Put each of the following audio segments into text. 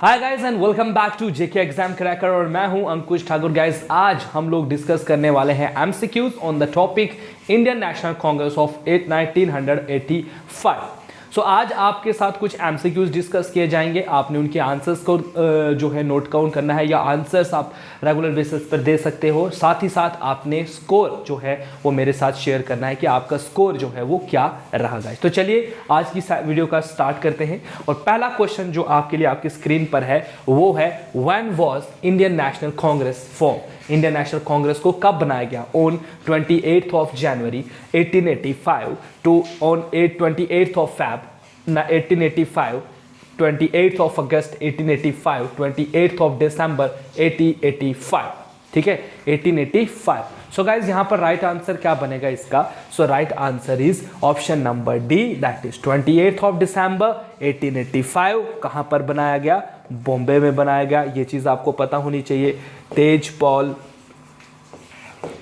Hi guys and welcome back to JK exam cracker और मैं हूं अंकुश ठाकुर। गाइस आज हम लोग डिस्कस करने वाले हैं MCQs on the topic Indian national Congress of 1985। सो आज आपके साथ कुछ एमसीक्यूज डिस्कस किए जाएंगे। आपने उनके आंसर्स को जो है नोट डाउन करना है या आंसर्स आप रेगुलर बेसिस पर दे सकते हो। साथ ही साथ आपने स्कोर जो है वो मेरे साथ शेयर करना है कि आपका स्कोर जो है वो क्या रहा। गाइस तो चलिए आज की वीडियो का स्टार्ट करते हैं और पहला क्वेश्चन जो आपके लिए आपकी स्क्रीन पर है वो है when was Indian national Congress form. Indian national Congress को कब बनाया गया? On 28th of January 1885 to on 28th of Feb 1885, 28th of August 1885, 28th of December 1885। ठीक है, 1885। सो गाइज यहाँ पर राइट आंसर क्या बनेगा इसका? So right answer is option number D, that is 28th of December 1885। कहाँ पर बनाया गया? बॉम्बे में बनाया गया। ये चीज आपको पता होनी चाहिए। तेज पॉल,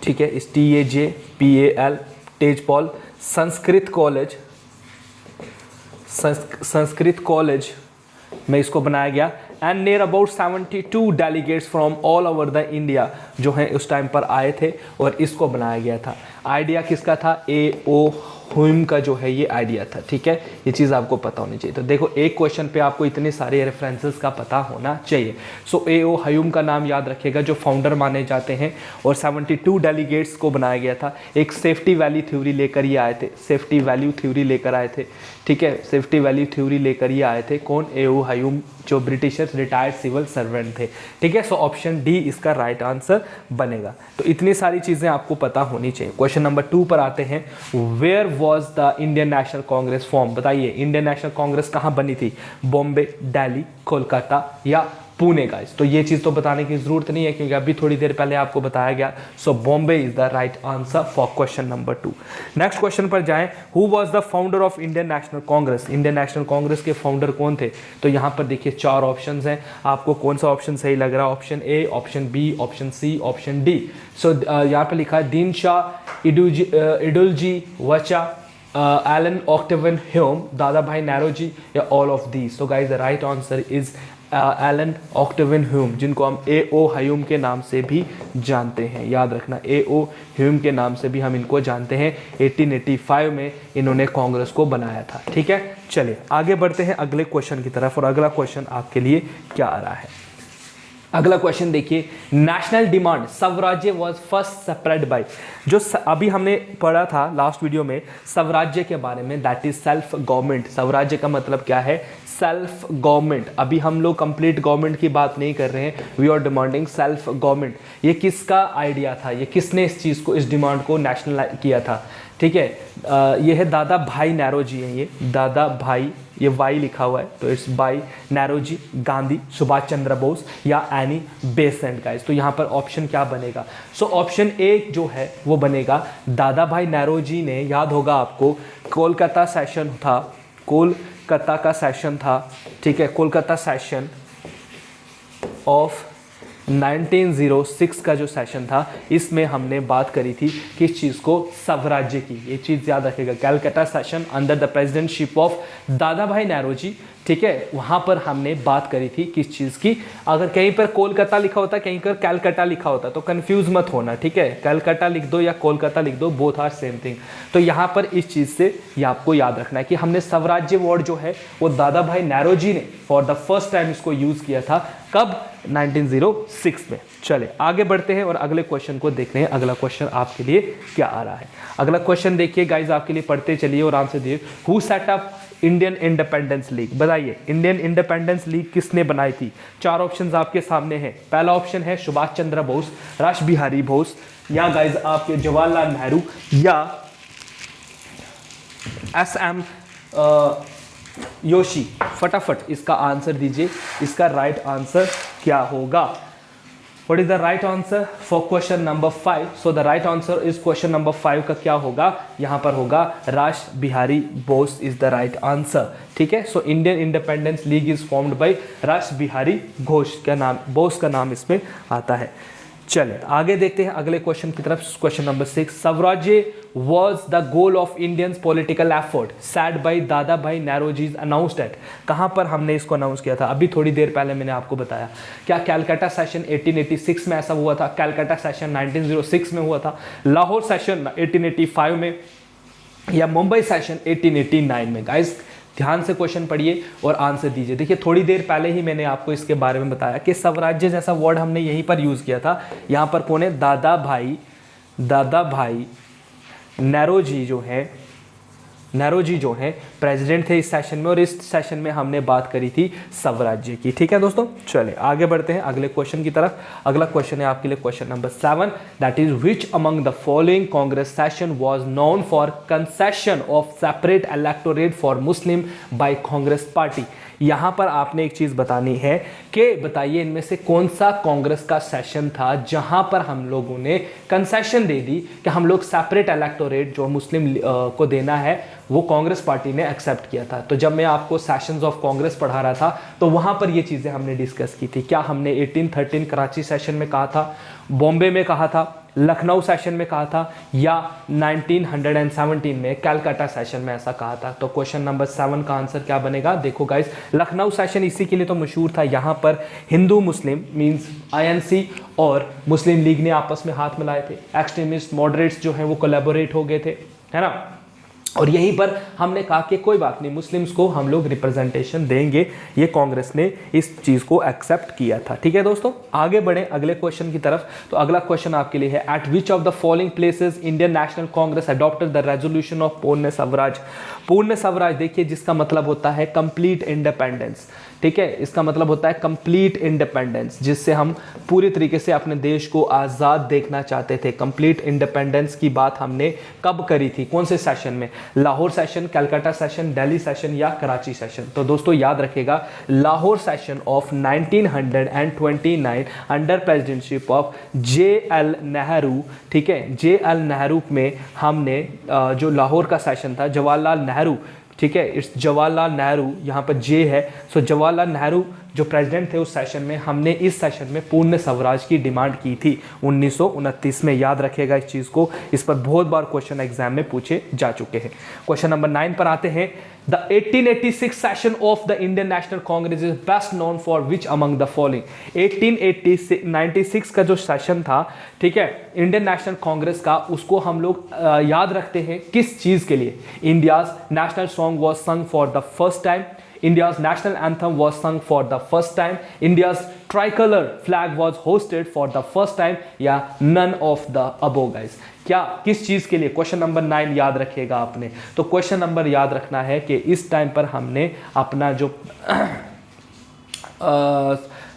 ठीक है, TAJPAL, तेज पॉल संस्कृत कॉलेज में इसको बनाया गया। And near about 72 delegates from all over the India जो हैं उस टाइम पर आए थे और इसको बनाया गया था। आइडिया किसका था? A.O. ह्यूम का जो है ये आइडिया था। ठीक है, ये चीज़ आपको पता होनी चाहिए। तो देखो एक क्वेश्चन पे आपको इतने सारे रेफरेंसेस का पता होना चाहिए। सो A.O. ह्यूम का नाम याद रखिएगा जो फाउंडर माने जाते हैं और 72 डेलीगेट्स को बनाया गया था। एक सेफ्टी वैल्यू थ्योरी लेकर ये आए थे। सेफ्टी वैल्यू थ्योरी लेकर आए थे। ठीक है, सेफ्टी वैल्यू थ्योरी लेकर ये आए थे। कौन? A.O. ह्यूम जो ब्रिटिशर्स रिटायर्ड सिविल सर्वेंट थे। ठीक है, सो ऑप्शन डी इसका राइट आंसर बनेगा। तो इतनी सारी चीज़ें आपको पता होनी चाहिए। क्वेश्चन नंबर 2 पर आते हैं। Where was the Indian national Congress form? बताइए इंडियन नेशनल कांग्रेस कहाँ बनी थी? बॉम्बे, दिल्ली, कोलकाता या पुणे। गाइस तो ये चीज़ तो बताने की जरूरत नहीं है क्योंकि अभी थोड़ी देर पहले आपको बताया गया। So Bombay is the right answer for question number 2। Next question पर जाएं। Who was the founder of Indian national Congress? Indian national Congress के फाउंडर कौन थे? तो यहाँ पर देखिए 4 ऑप्शंस हैं। आपको कौन सा ऑप्शन सही लग रहा है? Option A, option B, option C, option D. So यहाँ पर लिखा है दीन शाह, इडुलजी वचा, एलन ऑक्टेवियन ह्यूम, दादा भाई नौरोजी या ऑल ऑफ दीज। तो guys the right answer is Allan Octavian Hume, जिनको हम A.O. ह्यूम के नाम से भी जानते हैं। याद रखना A.O. ह्यूम के नाम से भी हम इनको जानते हैं। 1885 में इन्होंने कांग्रेस को बनाया था। ठीक है, चलिए आगे बढ़ते हैं अगले क्वेश्चन की तरफ और अगला क्वेश्चन आपके लिए क्या आ रहा है? अगला क्वेश्चन देखिए। नेशनल डिमांड स्वराज्य वाज फर्स्ट स्प्रेड बाय, जो अभी हमने पढ़ा था लास्ट वीडियो में स्वराज्य के बारे में, दैट इज सेल्फ गवर्नमेंट। स्वराज्य का मतलब क्या है? Self government. अभी हम लोग कंप्लीट गवर्नमेंट की बात नहीं कर रहे हैं, we are demanding self government. ये किसका आइडिया था? ये किसने इस चीज़ को, इस डिमांड को नेशनल किया था? ठीक है, ये है दादा भाई नौरोजी हैं। ये दादा भाई, ये वाई लिखा हुआ है तो इट्स बाई नौरोजी, गांधी, सुभाष चंद्र बोस या एनी बेसेंट। गाइस तो यहाँ पर ऑप्शन क्या बनेगा? सो ऑप्शन ए जो है वो बनेगा दादा भाई नौरोजी ने, याद होगा आपको, कोलकाता सेशन था, कोलकाता का सेशन था। ठीक है, कोलकाता सेशन ऑफ 1906 का जो सेशन था इसमें हमने बात करी थी किस चीज़ को? स्वराज्य की। ये चीज़ याद रखिएगा, Calcutta session under the presidentship of दादा भाई नौरोजी। ठीक है, वहाँ पर हमने बात करी थी किस चीज़ की? अगर कहीं पर कोलकाता लिखा होता, कहीं पर कैलकाटा लिखा होता तो कंफ्यूज मत होना। ठीक है, कैलकाटा लिख दो या कोलकाता लिख दो, बोथ आर सेम थिंग। तो यहाँ पर इस चीज़ से ये आपको याद रखना है कि हमने स्वराज्य वर्ड जो है वो दादा भाई नौरोजी ने फॉर द फर्स्ट टाइम इसको यूज़ किया था। कब? 1906 में। चले आगे बढ़ते हैं और अगले क्वेश्चन को देखते हैं। अगला क्वेश्चन आपके लिए क्या आ रहा है? अगला क्वेश्चन देखिए गाइज, आपके लिए पढ़ते चलिए और आंसर दिए। Who set up Indian independence league? बताइए इंडियन इंडिपेंडेंस लीग किसने बनाई थी? 4 ऑप्शंस आपके सामने हैं। पहला ऑप्शन है सुभाष चंद्र बोस, रास बिहारी बोस या गाइज आपके जवाहरलाल नेहरू या S.M. योशी। फटाफट इसका आंसर दीजिए। इसका राइट आंसर क्या होगा? What is the right answer for question number 5? So the right answer is question number 5 का क्या होगा? यहाँ पर होगा रास Bihari Bose is the right answer। ठीक है, so Indian Independence League is formed by रास बिहारी घोष का नाम, बोस का नाम इसमें आता है। चले आगे देखते हैं अगले क्वेश्चन की तरफ। क्वेश्चन नंबर 6, स्वराज्य was the goal of Indians political effort set by Dadabhai Naoroji announced eight. कहां पर हमने इसको अनाउंस किया था? अभी थोड़ी देर पहले मैंने आपको बताया। क्या कैलकाटा सेशन 1886 में ऐसा हुआ था? कैलकाटा सेशन 1906 में हुआ था? लाहौर सेशन 1885 में? या मुंबई सेशन 1889 में? गाइस ध्यान से क्वेश्चन पढ़िए और आंसर दीजिए। देखिए थोड़ी देर पहले ही मैंने आपको इसके बारे में बताया कि स्वराज्य जैसा वर्ड हमने यहीं पर यूज़ किया था। यहाँ पर कौन है? दादा भाई नौरोजी जो है प्रेसिडेंट थे इस सेशन में, और इस सेशन में हमने बात करी थी स्वराज्य की। ठीक है दोस्तों, चले आगे बढ़ते हैं अगले क्वेश्चन की तरफ। अगला क्वेश्चन है आपके लिए question number 7, that is which among the following Congress session was known for concession of separate electorate for Muslim by Congress party. यहां पर आपने एक चीज बतानी है कि बताइए इनमें से कौन सा कांग्रेस का सेशन था जहां पर हम लोगों ने कंसेशन दे दी कि हम लोग सेपरेट इलेक्टोरेट जो मुस्लिम को देना है वो कांग्रेस पार्टी ने एक्सेप्ट किया था। तो जब मैं आपको सेशंस ऑफ कांग्रेस पढ़ा रहा था तो वहां पर ये चीजें हमने डिस्कस की थी। क्या हमने 1813 कराची सेशन में कहा था, बॉम्बे में कहा था, लखनऊ सेशन में कहा था, या 1917 में कैलकाटा सेशन में ऐसा कहा था? तो क्वेश्चन नंबर 7 का आंसर क्या बनेगा? देखो गाइस, लखनऊ सेशन इसी के लिए तो मशहूर था। यहाँ पर हिंदू मुस्लिम मींस आईएनसी और मुस्लिम लीग ने आपस में हाथ मिलाए थे। एक्सट्रीमिस्ट मॉडरेट्स जो हैं वो कोलैबोरेट हो गए थे, है ना। और यहीं पर हमने कहा कि कोई बात नहीं, मुस्लिम्स को हम लोग रिप्रेजेंटेशन देंगे। ये कांग्रेस ने इस चीज़ को एक्सेप्ट किया था। ठीक है दोस्तों, आगे बढ़ें अगले क्वेश्चन की तरफ। तो अगला क्वेश्चन आपके लिए है, eight which of the following places Indian national Congress adopted the resolution of पूर्ण स्वराज। पूर्ण स्वराज देखिए जिसका मतलब होता है कंप्लीट इंडिपेंडेंस। ठीक है, इसका मतलब होता है कंप्लीट इंडिपेंडेंस, जिससे हम पूरी तरीके से अपने देश को आज़ाद देखना चाहते थे। कंप्लीट इंडिपेंडेंस की बात हमने कब करी थी? कौन से सेशन में? Lahore session, Calcutta session, Delhi session या कराची सेशन? तो दोस्तों याद रखेगा, Lahore session of 1929 under presidentship of JL Nehru. ठीक है, JL नेहरू में हमने जो लाहौर का सेशन था, जवाहरलाल नेहरू, ठीक है, इट्स जवाहरलाल नेहरू, यहाँ पर जे है, सो जवाहरलाल नेहरू जो प्रेसिडेंट थे उस सेशन में हमने इस सेशन में पूर्ण स्वराज की डिमांड की थी 1929 में। याद रखेगा इस चीज़ को, इस पर बहुत बार क्वेश्चन एग्जाम में पूछे जा चुके हैं। क्वेश्चन नंबर 9 पर आते हैं। The 1886 session of the Indian national Congress is best known for which among the following. 1896 का जो सेशन था, ठीक है, इंडियन नेशनल कांग्रेस का, उसको हम लोग याद रखते हैं किस चीज़ के लिए? India's national song was sung for the first time, India's national anthem was sung for the first time, India's tricolor flag was hosted for the first time, या none of the above guys। क्या किस चीज़ के लिए? Question number 9 याद रखिएगा आपने। तो question number याद रखना है कि इस टाइम पर हमने अपना जो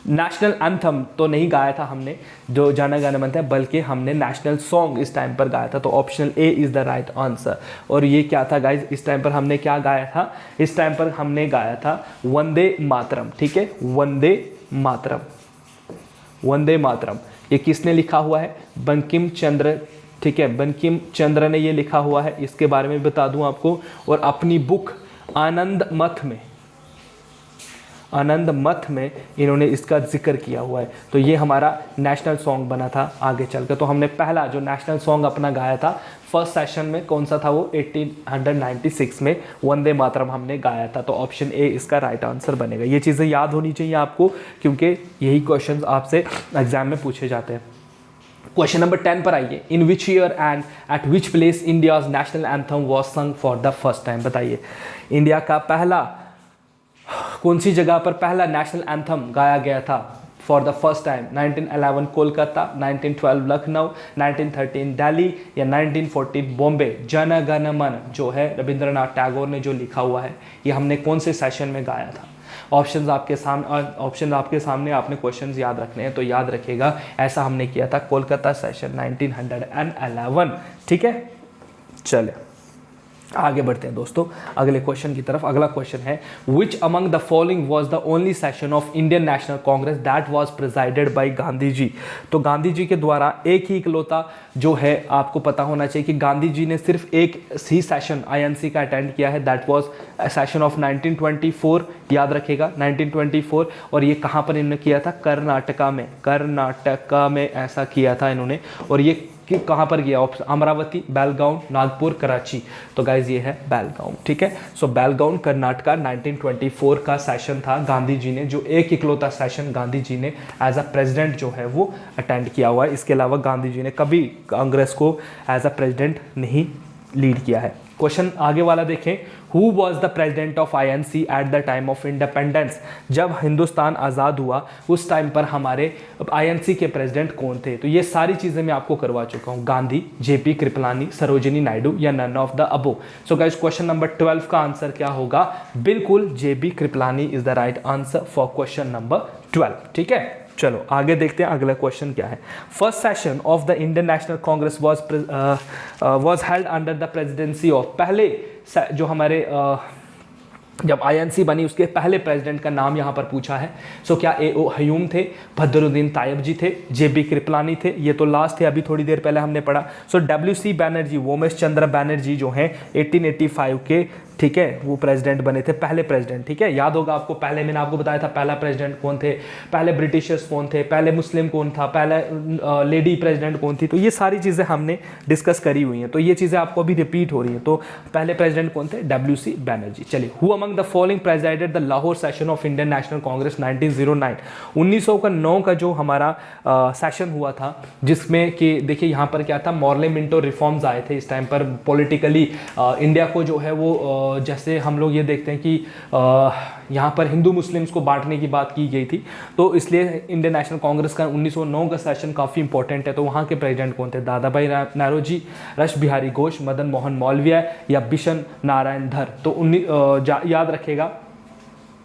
नेशनल एंथम तो नहीं गाया था हमने, जो जाना गाना मन था, बल्कि हमने नेशनल सॉन्ग इस टाइम पर गाया था। तो optional A is the right answer. और ये क्या था गाइज? इस टाइम पर हमने क्या गाया था? इस टाइम पर हमने गाया था वंदे मातरम। ठीक है, वंदे मातरम, वंदे मातरम। ये किसने लिखा हुआ है? बंकिम चंद्र। ठीक है, बंकिम चंद्र ने ये लिखा हुआ है। इसके बारे में बता दूं आपको। और अपनी बुक आनंद मथ में इन्होंने इसका जिक्र किया हुआ है। तो ये हमारा नेशनल सॉन्ग बना था आगे चलकर। तो हमने पहला जो नेशनल सॉन्ग अपना गाया था फर्स्ट सेशन में, कौन सा था वो? 1896 में वंदे मातरम हमने गाया था। तो ऑप्शन ए इसका राइट आंसर बनेगा। ये चीज़ें याद होनी चाहिए आपको, क्योंकि यही क्वेश्चन आपसे एग्जाम में पूछे जाते हैं। क्वेश्चन नंबर 10 पर आइए। In which year and at which place India's national anthem was sung for the first time. बताइए, इंडिया का पहला कौन सी जगह पर पहला नेशनल एंथम गाया गया था for the first time? 1911 Kolkata, 1912 Lucknow, 1913 Delhi या 1914 बॉम्बे। जन गण मन जो है रविंद्रनाथ टैगोर ने जो लिखा हुआ है, ये हमने कौन से सेशन में गाया था? ऑप्शन आपके सामने आपने क्वेश्चंस याद रखने हैं। तो याद रखिएगा, ऐसा हमने किया था कोलकाता सेशन 1911। ठीक है, चले आगे बढ़ते हैं दोस्तों अगले क्वेश्चन की तरफ। अगला क्वेश्चन है which among the following was the only session of Indian national Congress that was presided by Gandhi ji. तो गांधी जी के द्वारा एक ही इकलौता जो है, आपको पता होना चाहिए कि गांधी जी ने सिर्फ एक ही सेशन आईएनसी का अटेंड किया है, दैट वाज सेशन ऑफ 1924, याद रखेगा 1924। और ये कहाँ पर इन्होंने किया था? कर्नाटका में ऐसा किया था इन्होंने। और ये कि कहाँ पर गया? अमरावती, बेलगांव, नागपुर, कराची। तो गाइज ये है बेलगांव, ठीक है। सो बेलगांव कर्नाटका 1924 का सेशन था गांधी जी ने, जो एक इकलौता सेशन गांधी जी ने एज अ प्रेसिडेंट जो है वो अटेंड किया हुआ है। इसके अलावा गांधी जी ने कभी कांग्रेस को एज अ प्रेसिडेंट नहीं लीड किया है। क्वेश्चन आगे वाला देखें, who was the president of INC at the time of independence. जब हिंदुस्तान आज़ाद हुआ उस टाइम पर हमारे आईएनसी के प्रेसिडेंट कौन थे? तो ये सारी चीज़ें मैं आपको करवा चुका हूँ, गांधी, जेपी कृपलानी, सरोजिनी नायडू या none of the above. So guys question number 12 का आंसर क्या होगा? बिल्कुल JB Kripalani is the right answer for question number 12, ठीक है। चलो आगे देखते हैं अगला क्वेश्चन क्या है। First session of the Indian national Congress was held under the presidency of. पहले जो हमारे जब आईएनसी बनी उसके पहले प्रेसिडेंट का नाम यहाँ पर पूछा है। सो क्या ए.ओ. हयूम थे, बदरुद्दीन तायब जी थे, जेबी कृपलानी थे, ये तो लास्ट थे, अभी थोड़ी देर पहले हमने पढ़ा। सो डब्ल्यू.सी. बैनर्जी, वोमेश चंद्र बैनर्जी जो हैं 1885 के, ठीक है, वो प्रेसिडेंट बने थे, पहले प्रेसिडेंट, ठीक है। याद होगा आपको, पहले मैंने आपको बताया था पहला प्रेसिडेंट कौन थे, पहले ब्रिटिशर्स कौन थे, पहले मुस्लिम कौन था, पहले लेडी प्रेसिडेंट कौन थी। तो ये सारी चीज़ें हमने डिस्कस करी हुई हैं, तो ये चीज़ें आपको अभी रिपीट हो रही हैं। तो पहले प्रेसिडेंट कौन थे? डब्ल्यू.सी. बैनर्जी। चलिए, who among the following presided the Lahore session of Indian national Congress 1909। 1909 का जो हमारा सेशन हुआ था, जिसमें कि देखिए यहाँ पर क्या था, मॉर्ले मिंटो रिफॉर्म्स आए थे इस टाइम पर। पॉलिटिकली इंडिया को जो है वो जैसे हम लोग ये देखते हैं कि यहाँ पर हिंदू मुस्लिम्स को बांटने की बात की गई थी, तो इसलिए इंडियन नेशनल कांग्रेस का 1909 का सेशन काफ़ी इंपॉर्टेंट है। तो वहाँ के प्रेसिडेंट कौन थे? दादा भाई नौरोजी, रश बिहारी घोष, मदन मोहन मालवीय या बिशन नारायण धर। तो याद रखेगा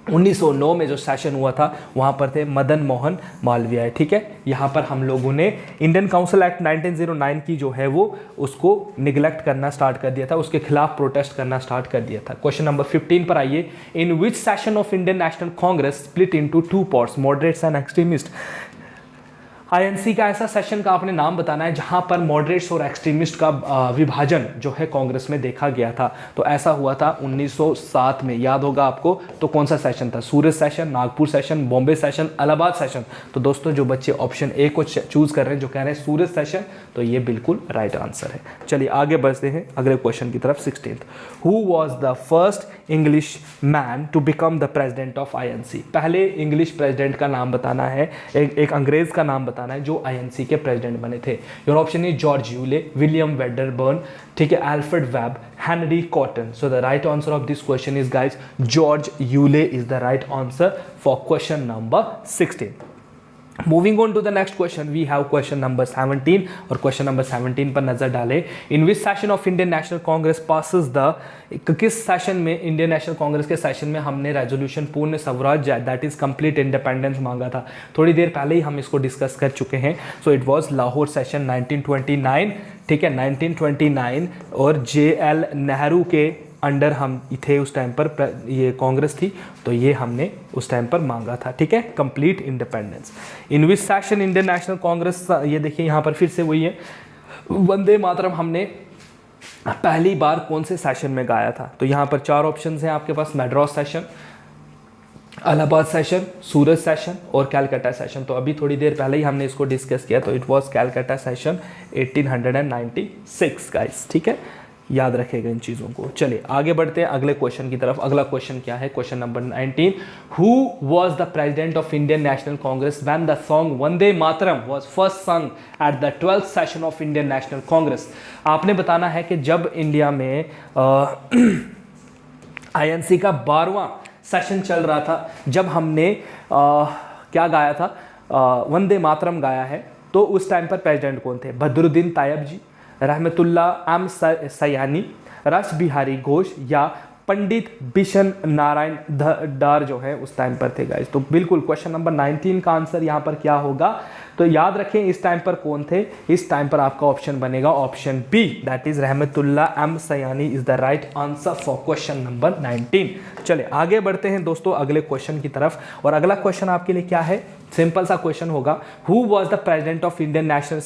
1909 में जो सेशन हुआ था वहाँ पर थे मदन मोहन मालवीय, ठीक है। यहाँ पर हम लोगों ने इंडियन काउंसिल एक्ट 1909 की जो है वो उसको निगलेक्ट करना स्टार्ट कर दिया था, उसके खिलाफ प्रोटेस्ट करना स्टार्ट कर दिया था। क्वेश्चन नंबर 15 पर आइए, in which session of Indian national Congress split into two parts, moderates and extremist. INC का ऐसा सेशन का आपने नाम बताना है जहां पर मॉडरेट्स और एक्सट्रीमिस्ट का विभाजन जो है कांग्रेस में देखा गया था। तो ऐसा हुआ था 1907 में, याद होगा आपको। तो कौन सा सेशन था? Surat session, Nagpur session, Bombay session, Allahabad session. तो दोस्तों जो बच्चे ऑप्शन ए को चूज कर रहे हैं, जो कह रहे हैं सूरत सेशन, तो ये बिल्कुल राइट आंसर है। चलिए आगे बढ़ते हैं अगले क्वेश्चन की तरफ। 16th, who was the first English man to become the president of INC. पहले इंग्लिश प्रेसिडेंट का नाम बताना है, एक अंग्रेज का नाम बताना है जो आईएनसी के प्रेसिडेंट बने थे। योर ऑप्शन है जॉर्ज यूले, विलियम वेडरबर्न, ठीक है, Alfred Webb, Henry Cotton. So the right answer of this question is guys George Yule is the right answer for question number 16। Moving on to the next question, we have question number 17 और question number 17 पर नजर डालें। In which session of Indian national Congress passes the, किस session में, Indian national Congress के session में हमने resolution पूर्ण स्वराज्य दैट इज कंप्लीट इंडिपेंडेंस मांगा था? थोड़ी देर पहले ही हम इसको डिस्कस कर चुके हैं। So it was Lahore session 1929, ठीक है, 1929। और JL नेहरू के अंडर हम थे उस टाइम पर, ये कांग्रेस थी, तो ये हमने उस टाइम पर मांगा था, ठीक है, complete independence. In which session Indian national Congress, ये देखिए यहाँ पर फिर से वही है, वंदे मातरम हमने पहली बार कौन से सेशन में गाया था? तो यहाँ पर 4 ऑप्शन हैं आपके पास, मद्रास सेशन, इलाहाबाद सेशन, सूरत सेशन और कैलकाटा सेशन। तो अभी थोड़ी देर पहले ही हमने इसको डिस्कस किया, तो it was Calcutta session 1896 guys, ठीक है, याद रखेगा इन चीज़ों को। चलिए आगे बढ़ते हैं अगले क्वेश्चन की तरफ। अगला क्वेश्चन क्या है? Question number 19, who was the president of Indian national Congress when the song Vande Mataram was first sung at the 12th session of Indian national Congress. आपने बताना है कि जब इंडिया में आईएनसी का 12वां सेशन चल रहा था, जब हमने क्या गाया था? वंदे मातरम गाया है। तो उस टाइम पर प्रेसिडेंट कौन थे? बदरुद्दीन तायब जी, रहमतुल्लाह एम सयानी, रास बिहारी घोष या पंडित बिशन नारायण डार जो है उस टाइम पर थे गाइस। तो बिल्कुल क्वेश्चन नंबर 19 का आंसर यहाँ पर क्या होगा, तो याद रखें इस टाइम पर कौन थे, इस टाइम पर आपका ऑप्शन बनेगा option B, that is Rahimtulla M Sayani is the right answer for question number 19। चले आगे बढ़ते हैं दोस्तों अगले क्वेश्चन की तरफ, और अगला क्वेश्चन आपके लिए क्या है, सिंपल सा क्वेश्चन होगा, who was the president of Indian national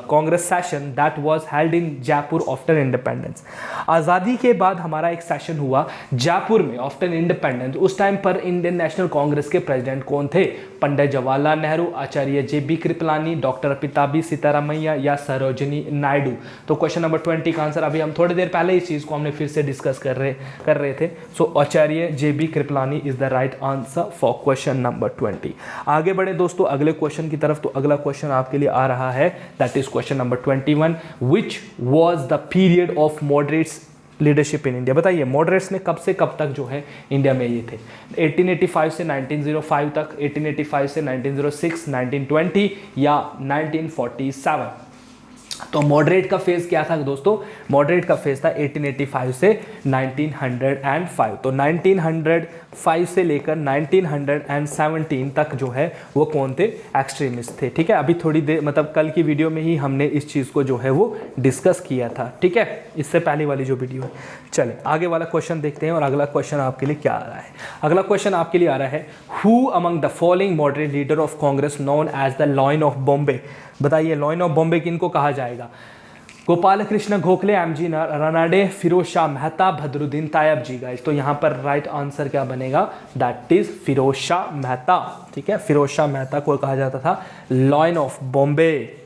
Congress session that was held in Jaipur after independence. आज़ादी के बाद हमारा एक सेशन हुआ जयपुर में आफ्टर इंडिपेंडेंस, उस टाइम पर इंडियन नेशनल कांग्रेस के प्रेसिडेंट कौन थे, पंडित जवाहरलाल नेहरू, आचार्य जे.बी. कृपलानी, डॉक्टर पिताम्बी सीतारामैया या सरोजिनी नायडू। तो क्वेश्चन नंबर 20 का आंसर, अभी हम थोड़ी देर पहले इस चीज़ को हमने फिर से डिस्कस कर रहे थे, so Acharya JB. Kripalani is the right answer for question number 20। आगे बढ़े दोस्तों अगले क्वेश्चन की तरफ, तो अगला क्वेश्चन आपके लिए आ रहा है, that is question number 21, which was the period of moderates leadership in India. बताइए मॉडरेट्स ने कब से कब तक जो है इंडिया में ये थे, 1885 से 1905 तक, 1885 से 1906, 1920 या 1947। तो मॉडरेट का फेज क्या था दोस्तों, मॉडरेट का फेज था 1885 से 1905। तो 1905 से लेकर 1917 तक जो है वो कौन थे, एक्सट्रीमिस्ट थे। ठीक है, अभी थोड़ी देर मतलब कल की वीडियो में ही हमने इस चीज़ को जो है वो डिस्कस किया था। ठीक है, इससे पहले वाली जो वीडियो है। चले आगे वाला क्वेश्चन देखते हैं, और अगला क्वेश्चन आपके लिए क्या आ रहा है, अगला क्वेश्चन आपके लिए आ रहा है, who among the following moderate leader of Congress known as the lion of Bombay. बताइए लॉयन ऑफ बॉम्बे किनको कहा जाएगा, Gopal Krishna Gokhale, M G. Ranade, Firoz Shah Mehta, Badruddin Tyabji. Guys तो यहाँ पर राइट आंसर क्या बनेगा, दैट इज फिरोज शाह मेहता। ठीक है, फिरोज शाह मेहता को कहा जाता था लॉयन ऑफ बॉम्बे।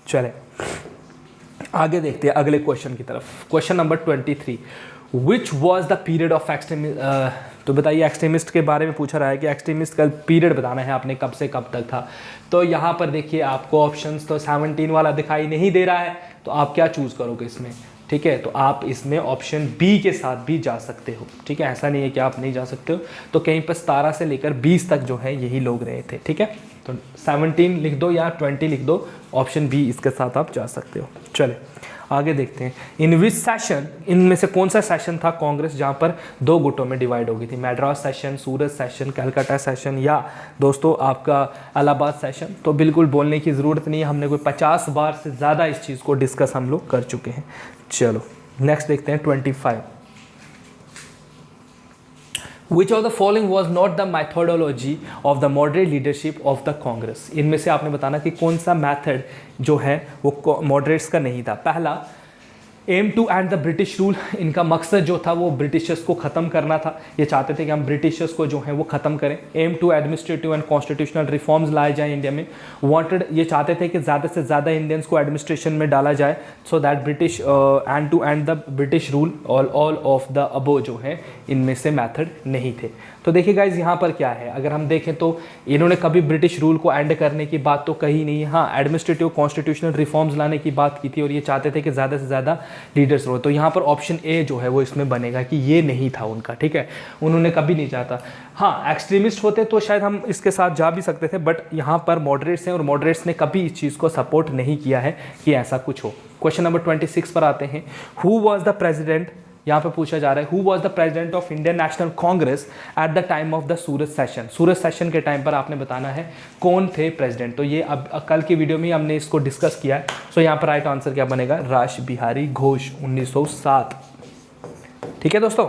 चले आगे देखते हैं अगले क्वेश्चन की तरफ, question number 23, which was the period of extremist. तो बताइए एक्सट्रीमिस्ट के बारे में पूछा रहा है कि एक्सट्रीमिस्ट का पीरियड बताना है आपने, कब से कब तक था। तो यहाँ पर देखिए आपको ऑप्शंस तो 17 वाला दिखाई नहीं दे रहा है, तो आप क्या चूज़ करोगे इसमें। ठीक है, तो आप इसमें ऑप्शन बी के साथ भी जा सकते हो। ठीक है, ऐसा नहीं है कि आप नहीं जा सकते हो, तो कहीं पर 17 से लेकर 20 तक जो है यही लोग रहे थे। ठीक है, तो 17 लिख दो या 20 लिख दो, ऑप्शन बी इसके साथ आप जा सकते हो। चले आगे देखते हैं, इन विच सेशन, इनमें से कौन सा सेशन था कांग्रेस जहाँ पर दो गुटों में डिवाइड हो गई थी, मैड्रास सेशन, सूरत सेशन, कलकत्ता सेशन या दोस्तों आपका इलाहाबाद सेशन। तो बिल्कुल बोलने की ज़रूरत नहीं है, हमने कोई 50 बार से ज़्यादा इस चीज़ को डिस्कस हम लोग कर चुके हैं। चलो नेक्स्ट देखते हैं 25, Which of the following was not the methodology of the moderate leadership of the Congress? इनमें से आपने बताना कि कौन सा मेथड जो है वो मॉडरेट्स का नहीं था। पहला, aim to end the British rule, इनका मकसद जो था वो ब्रिटिशर्स को ख़त्म करना था। ये चाहते थे कि हम ब्रिटिशर्स को जो है वो ख़त्म करें। Aim to administrative and constitutional reforms लाए जाएं इंडिया में। वांटेड, ये चाहते थे कि ज़्यादा से ज़्यादा इंडियंस को एडमिनिस्ट्रेशन में डाला जाए, so that British end to end the British rule, all of the above जो है इनमें से मैथड नहीं थे। तो देखिए गाइज यहाँ पर क्या है, अगर हम देखें तो इन्होंने कभी ब्रिटिश रूल को एंड करने की बात तो कही नहीं। हाँ, एडमिनिस्ट्रेटिव कॉन्स्टिट्यूशनल रिफॉर्म्स लाने की बात की थी, और ये चाहते थे कि ज़्यादा से ज़्यादा लीडर्स रहो। तो यहाँ पर ऑप्शन ए जो है वो इसमें बनेगा कि ये नहीं था उनका। ठीक है, उन्होंने कभी नहीं चाहता। हाँ, एक्सट्रीमिस्ट होते तो शायद हम इसके साथ जा भी सकते थे, बट यहाँ पर मॉडरेट्स हैं और मॉडरेट्स ने कभी इस चीज़ को सपोर्ट नहीं किया है कि ऐसा कुछ हो। क्वेश्चन नंबर 26 पर आते हैं, हु वॉज द प्रेजिडेंट, यहाँ पे पूछा जा रहा है who was the president of Indian national Congress at the time of the Surat session. Surat session के टाइम पर आपने बताना है कौन थे प्रेसिडेंट। तो ये अब कल की वीडियो में हमने इसको डिस्कस किया है। सो यहाँ पर राइट आंसर क्या बनेगा, रास बिहारी घोष 1907। ठीक है दोस्तों,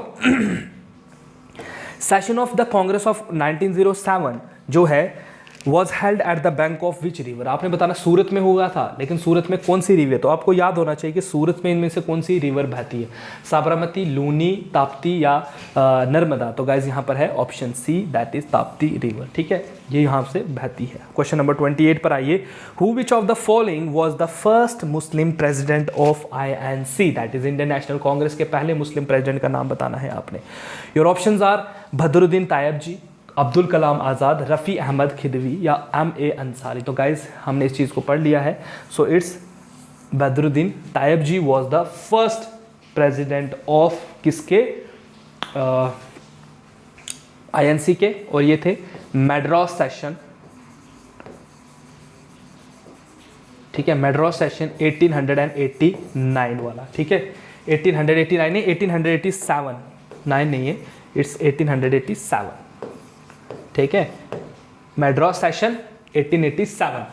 session of the Congress of 1907 जो है was held at the bank of which river. आपने बताना सूरत में हुआ था, लेकिन सूरत में कौन सी रिवर, तो आपको याद होना चाहिए कि सूरत में इनमें से कौन सी रिवर बहती है, साबरमती, लूनी, ताप्ती या नर्मदा। तो गाइज यहाँ पर है option C, that is Tapti river. ठीक है, ये यहाँ से बहती है। क्वेश्चन नंबर 28 पर आइए, who which of the following was the first Muslim president of INC, that is Indian national Congress के पहले मुस्लिम प्रेसिडेंट का नाम बताना है आपने। योर ऑप्शंस आर बदरुद्दीन तायब जी, अब्दुल कलाम आज़ाद, रफ़ी अहमद खिदवी या M.A. अंसारी। तो गाइज़ हमने इस चीज़ को पढ़ लिया है। So it's Badruddin Tyabji was the first president of किसके, INC के, और ये थे मैड्रास सेशन। ठीक है, मैड्रास सेशन 1889 वाला। ठीक है, 1889 नहीं 1887, 9 नहीं है, इट्स 1887। ठीक है, मैड्रास सेशन 1887।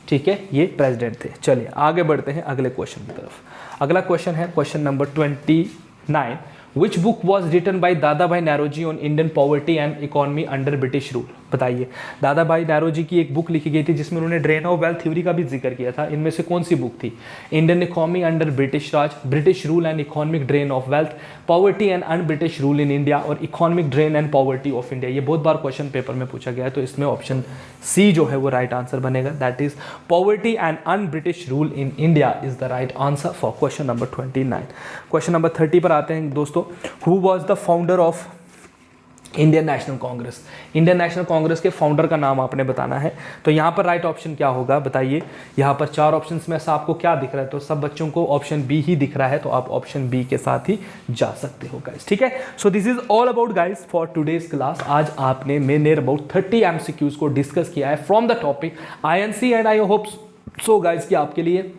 ठीक है, ये प्रेसिडेंट थे। चलिए आगे बढ़ते हैं अगले क्वेश्चन की तरफ। अगला क्वेश्चन है question number 29। Which book was written by Dadabhai Naoroji on Indian poverty and economy under British rule? बताइए, दादा भाई नौरोजी की एक बुक लिखी गई थी जिसमें उन्होंने ड्रेन ऑफ वेल्थ थ्योरी का भी जिक्र किया था। इनमें से कौन सी बुक थी? Indian economy under British Raj, British rule and economic drain of wealth, poverty and un British rule in India और economic drain and poverty of India. ये बहुत बार क्वेश्चन पेपर में पूछा गया है, तो इसमें ऑप्शन सी जो है वो राइट आंसर बनेगा, that is poverty and un British rule in India is the right answer for question number 29। Question number 30 पर आते हैं दोस्तों। Who was the founder of Indian national Congress? Indian national Congress के फाउंडर का नाम आपने बताना है। तो यहाँ पर राइट ऑप्शन क्या होगा बताइए। यहाँ पर 4 ऑप्शंस में से आपको क्या दिख रहा है? तो सब बच्चों को ऑप्शन बी ही दिख रहा है, तो आप ऑप्शन बी के साथ ही जा सकते हो गाइस। ठीक है, so this is all about guys for today's class. आज आपने नियर अबाउट 30 MCQs को डिस्कस किया है from the topic INC and I hope so guys कि आपके लिए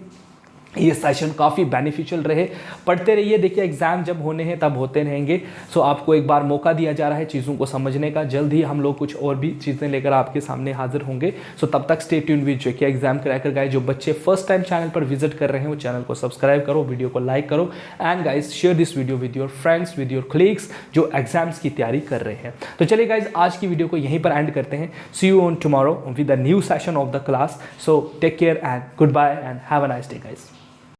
ये सेशन काफ़ी बेनिफिशियल रहे। पढ़ते रहिए, देखिए एग्जाम जब होने हैं तब होते रहेंगे। सो आपको एक बार मौका दिया जा रहा है चीज़ों को समझने का। जल्द ही हम लोग कुछ और भी चीज़ें लेकर आपके सामने हाजिर होंगे। सो तब तक stay tuned with JK exam cracker guys. जो बच्चे फर्स्ट टाइम चैनल पर विजिट कर रहे हैं वो चैनल को सब्सक्राइब करो, वीडियो को लाइक करो and guys share this video with your friends, with your colleagues जो एग्जाम्स की तैयारी कर रहे हैं। तो चलिए गाइज आज की वीडियो को यहीं पर एंड करते हैं। See you on tomorrow with a new session of the class. So take care and good bye and have a nice day guys.